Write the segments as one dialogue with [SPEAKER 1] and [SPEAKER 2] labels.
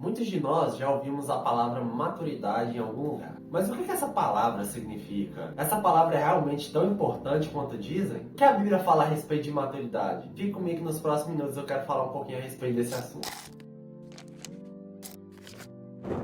[SPEAKER 1] Muitos de nós já ouvimos a palavra maturidade em algum lugar. Mas o que essa palavra significa? Essa palavra é realmente tão importante quanto dizem? O que a Bíblia fala a respeito de maturidade? Fique comigo que nos próximos minutos eu quero falar um pouquinho a respeito desse assunto.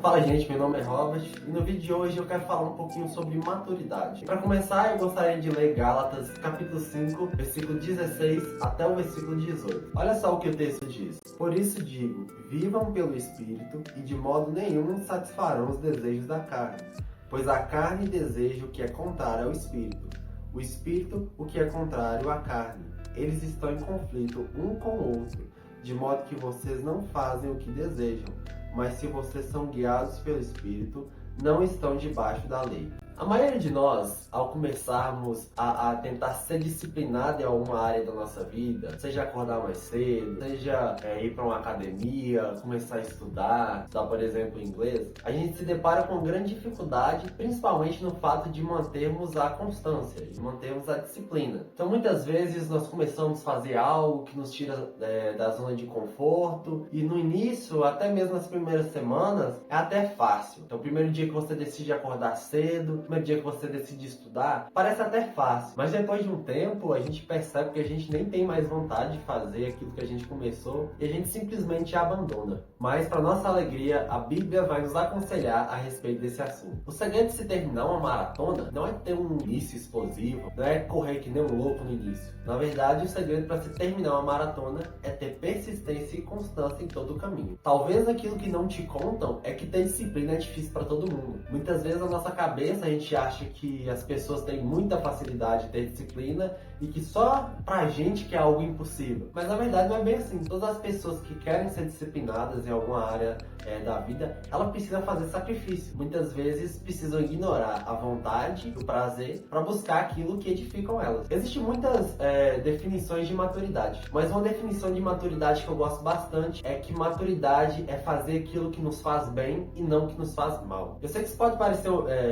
[SPEAKER 1] Fala gente, meu nome é Robert e no vídeo de hoje eu quero falar um pouquinho sobre maturidade. Para começar, eu gostaria de ler Gálatas capítulo 5, versículo 16 até o versículo 18. Olha só o que o texto diz. Por isso digo, vivam pelo Espírito e de modo nenhum satisfarão os desejos da carne. Pois a carne deseja o que é contrário ao Espírito, o Espírito o que é contrário à carne. Eles estão em conflito um com o outro, de modo que vocês não fazem o que desejam. Mas se vocês são guiados pelo Espírito, não estão debaixo da lei. A maioria de nós, ao começarmos a tentar ser disciplinado em alguma área da nossa vida, seja acordar mais cedo, seja ir para uma academia, começar a estudar, por exemplo, inglês, a gente se depara com grande dificuldade, principalmente no fato de mantermos a constância, de mantermos a disciplina. Então, muitas vezes, nós começamos a fazer algo que nos tira da zona de conforto, e no início, até mesmo nas primeiras semanas, é até fácil. Então, o primeiro dia que você decide acordar cedo, primeiro dia que você decide estudar, parece até fácil, mas depois de um tempo a gente percebe que a gente nem tem mais vontade de fazer aquilo que a gente começou e a gente simplesmente abandona. Mas para nossa alegria, a Bíblia vai nos aconselhar a respeito desse assunto. O segredo de se terminar uma maratona não é ter um início explosivo, não é correr que nem um louco no início. Na verdade, o segredo para se terminar uma maratona é ter persistência e constância em todo o caminho. Talvez aquilo que não te contam é que ter disciplina é difícil para todo mundo. Muitas vezes na nossa cabeça a gente acha que as pessoas têm muita facilidade de ter disciplina e que só pra gente que é algo impossível. Mas na verdade não é bem assim. Todas as pessoas que querem ser disciplinadas em alguma área da vida, ela precisa fazer sacrifício. Muitas vezes precisam ignorar a vontade, o prazer, para buscar aquilo que edificam elas. Existem muitas definições de maturidade, mas uma definição de maturidade que eu gosto bastante é que maturidade é fazer aquilo que nos faz bem e não que nos faz mal. Eu sei que isso pode parecer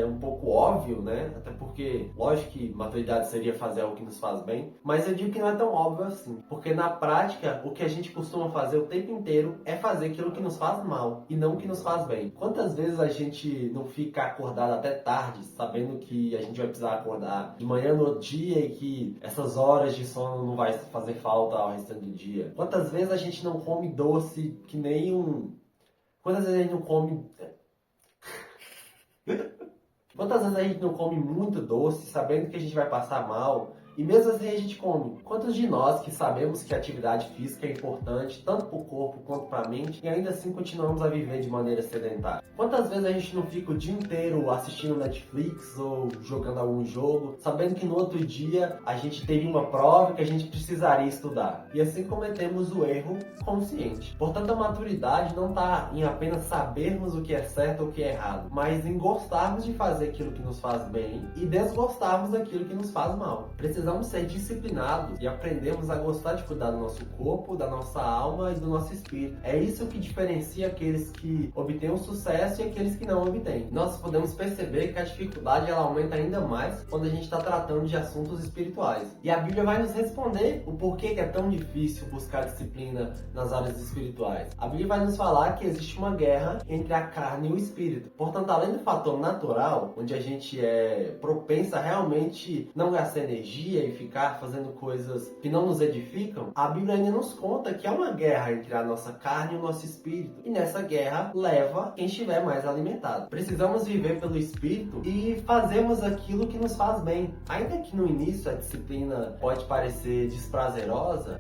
[SPEAKER 1] um pouco óbvio, né? Até porque, lógico que maturidade seria fazer algo que nos faz bem, mas eu digo que não é tão óbvio assim, porque na prática, o que a gente costuma fazer o tempo inteiro é fazer aquilo que nos faz mal e não o que nos faz bem. Quantas vezes a gente não fica acordado até tarde, sabendo que a gente vai precisar acordar de manhã no outro dia e que essas horas de sono não vai fazer falta ao restante do dia? Quantas vezes a gente não come doce que nem um... Quantas vezes a gente não come... Quantas vezes a gente não come muito doce, sabendo que a gente vai passar mal, e mesmo assim a gente come? Quantos de nós que sabemos que a atividade física é importante, tanto para o corpo quanto para a mente, e ainda assim continuamos a viver de maneira sedentária? Quantas vezes a gente não fica o dia inteiro assistindo Netflix ou jogando algum jogo, sabendo que no outro dia a gente teria uma prova que a gente precisaria estudar? E assim cometemos o erro consciente. Portanto, a maturidade não está em apenas sabermos o que é certo ou o que é errado, mas em gostarmos de fazer aquilo que nos faz bem e desgostarmos daquilo que nos faz mal. Precisamos ser disciplinados e aprendemos a gostar de cuidar do nosso corpo, da nossa alma e do nosso espírito. É isso que diferencia aqueles que obtêm o sucesso e aqueles que não obtêm. Nós podemos perceber que a dificuldade ela aumenta ainda mais quando a gente está tratando de assuntos espirituais. E a Bíblia vai nos responder o porquê que é tão difícil buscar disciplina nas áreas espirituais. A Bíblia vai nos falar que existe uma guerra entre a carne e o espírito. Portanto, além do fator natural, onde a gente é propenso a realmente não gastar energia e ficar fazendo coisas que não nos edificam, a Bíblia ainda nos conta que há uma guerra entre a nossa carne e o nosso espírito. E nessa guerra leva quem estiver mais alimentado. Precisamos viver pelo espírito e fazermos aquilo que nos faz bem. Ainda que no início a disciplina pode parecer desprazerosa,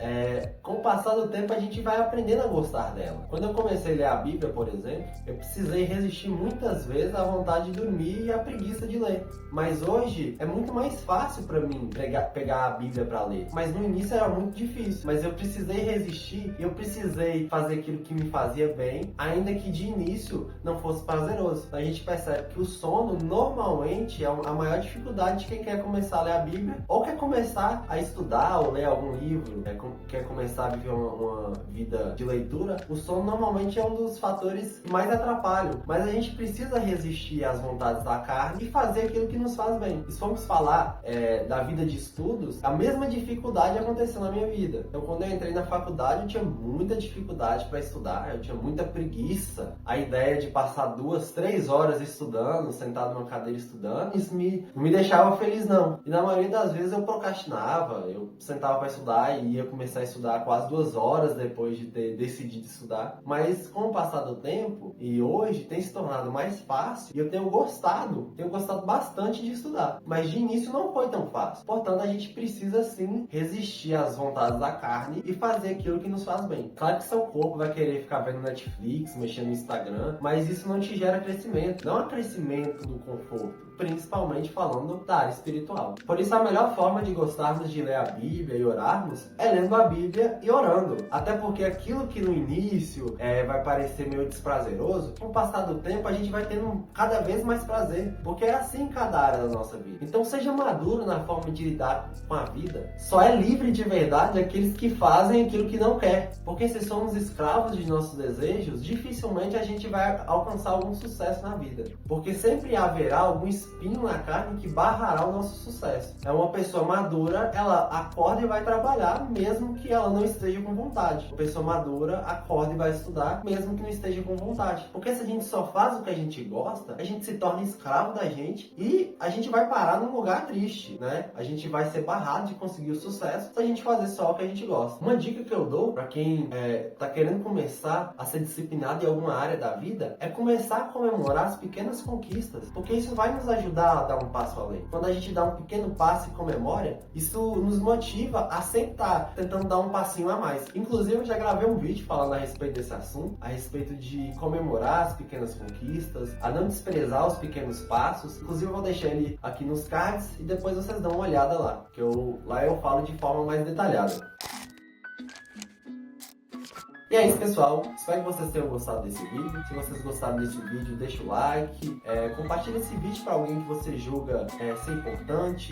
[SPEAKER 1] com o passar do tempo a gente vai aprendendo a gostar dela. Quando eu comecei a ler a Bíblia, por exemplo, eu precisei resistir muitas vezes à vontade de dormir e à preguiça de ler. Mas hoje é muito mais fácil para mim pegar a Bíblia para ler. Mas no início era muito difícil. Mas eu precisei resistir e eu precisei fazer aquilo que me fazia bem, ainda que de início não fosse prazeroso. A gente percebe que o sono normalmente é a maior dificuldade de quem quer começar a ler a Bíblia ou quer começar a estudar ou ler algum livro, quer começar a viver uma vida de leitura. O sono normalmente é um dos fatores que mais atrapalham. Mas a gente precisa resistir às vontades da carne e fazer aquilo que nos faz bem. E se formos falar da vida de estudo, estudos, a mesma dificuldade aconteceu na minha vida. Então, quando eu entrei na faculdade, eu tinha muita dificuldade para estudar, eu tinha muita preguiça. A ideia de passar 2, 3 horas estudando, sentado numa cadeira estudando, isso não me deixava feliz, não. E na maioria das vezes eu procrastinava, eu sentava para estudar e ia começar a estudar quase 2 horas depois de ter decidido estudar. Mas com o passar do tempo, e hoje tem se tornado mais fácil, e eu tenho gostado bastante de estudar. Mas de início não foi tão fácil. Portanto, a gente precisa sim resistir às vontades da carne e fazer aquilo que nos faz bem. Claro que seu corpo vai querer ficar vendo Netflix, mexendo no Instagram, mas isso não te gera crescimento. Não é crescimento do conforto, principalmente falando da área espiritual. Por isso, a melhor forma de gostarmos de ler a Bíblia e orarmos é lendo a Bíblia e orando. Até porque aquilo que no início vai parecer meio desprazeroso, com o passar do tempo a gente vai tendo cada vez mais prazer, porque é assim em cada área da nossa vida. Então seja maduro na forma de lidar com a vida. Só é livre de verdade aqueles que fazem aquilo que não quer, porque se somos escravos de nossos desejos, dificilmente a gente vai alcançar algum sucesso na vida, porque sempre haverá algum espinho na carne que barrará o nosso sucesso. É uma pessoa madura, ela acorda e vai trabalhar mesmo que ela não esteja com vontade. Uma pessoa madura acorda e vai estudar mesmo que não esteja com vontade, porque se a gente só faz o que a gente gosta, a gente se torna escravo da gente e a gente vai parar num lugar triste, né? A gente vai ser barrado de conseguir o sucesso se a gente fazer só o que a gente gosta. Uma dica que eu dou para quem tá querendo começar a ser disciplinado em alguma área da vida é começar a comemorar as pequenas conquistas, porque isso vai nos ajudar a dar um passo além. Quando a gente dá um pequeno passo e comemora, isso nos motiva a sempre estar tentando dar um passinho a mais. Inclusive, eu já gravei um vídeo falando a respeito desse assunto, a respeito de comemorar as pequenas conquistas, a não desprezar os pequenos passos. Inclusive, eu vou deixar ele aqui nos cards e depois vocês dão uma olhada lá, que lá eu falo de forma mais detalhada. E é isso, pessoal. Espero que vocês tenham gostado desse vídeo. Se vocês gostaram desse vídeo, deixa o like. Compartilha esse vídeo para alguém que você julga ser importante.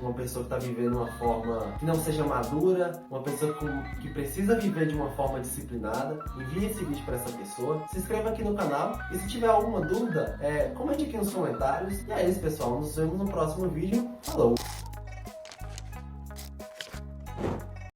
[SPEAKER 1] Uma pessoa que está vivendo de uma forma que não seja madura. Uma pessoa que precisa viver de uma forma disciplinada. Envie esse vídeo para essa pessoa. Se inscreva aqui no canal. E se tiver alguma dúvida, comente aqui nos comentários. E é isso, pessoal. Nos vemos no próximo vídeo. Falou!